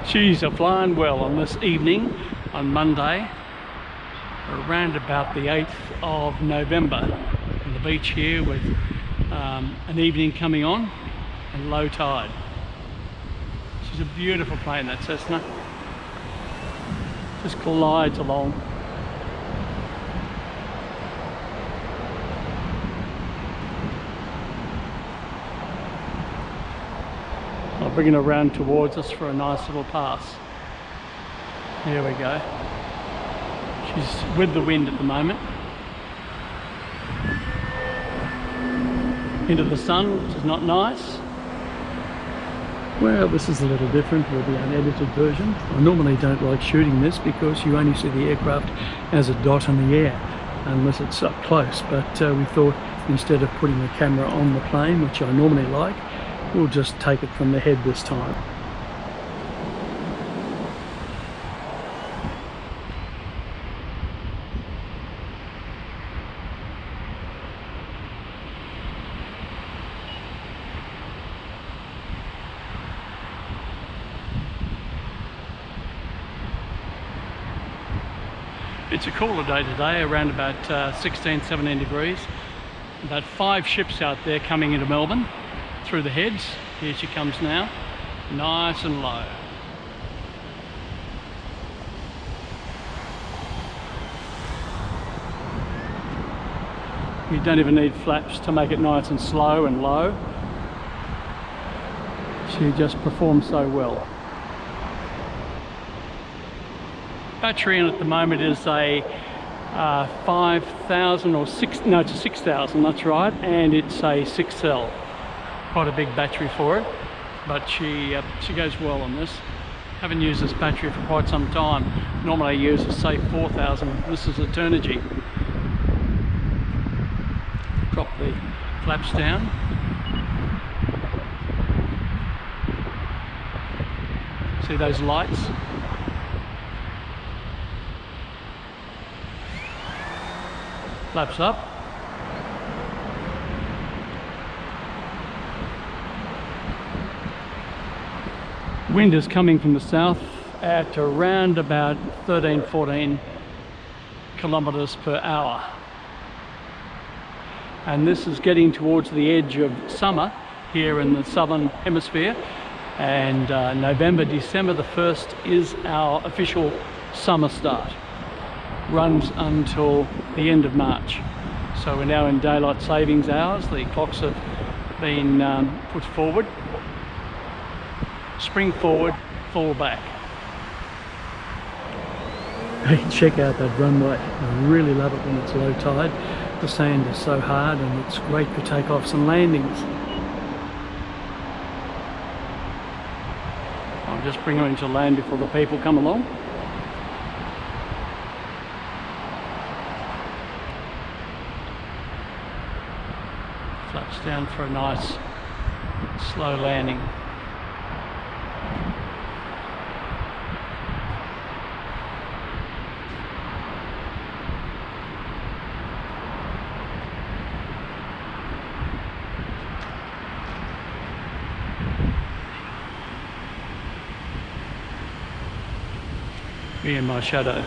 She's flying well on this evening on Monday, around about the 8th of November, on the beach here with an evening coming on and low tide. She's a beautiful plane, that Cessna. Just glides along. I'll bring it around towards us for a nice little pass. Here we go. She's with the wind at the moment. Into the sun, which is not nice. Well, this is a little different with the unedited version. I normally don't like shooting this because you only see the aircraft as a dot in the air unless it's up close, but we thought instead of putting the camera on the plane, which I normally like, we'll just take it from the head this time. It's a cooler day today, around about 16, 17 degrees. About 5 ships out there coming into Melbourne through the heads. Here she comes now, nice and low. You don't even need flaps to make it nice and slow and low. She just performs so well. Battery in at the moment is a 5,000 or 6, no, it's a 6,000, that's right, and it's a 6 cell. Quite a big battery for it, but she goes well on this. Haven't used this battery for quite some time. Normally I use a safe 4,000. This is a Turnigy. Drop the flaps down. See those lights? Flaps up. Wind is coming from the south at around about 13-14 kilometers per hour. And this is getting towards the edge of summer here in the southern hemisphere. And November, December the 1st is our official summer start. Runs until the end of March. So we're now in daylight savings hours. The clocks have been put forward. Spring forward, fall back. Hey, check out that runway. I really love it when it's low tide. The sand is so hard and it's great for takeoffs and landings. I'll just bring her into land before the people come along. Flaps down for a nice slow landing. Me in my shadow.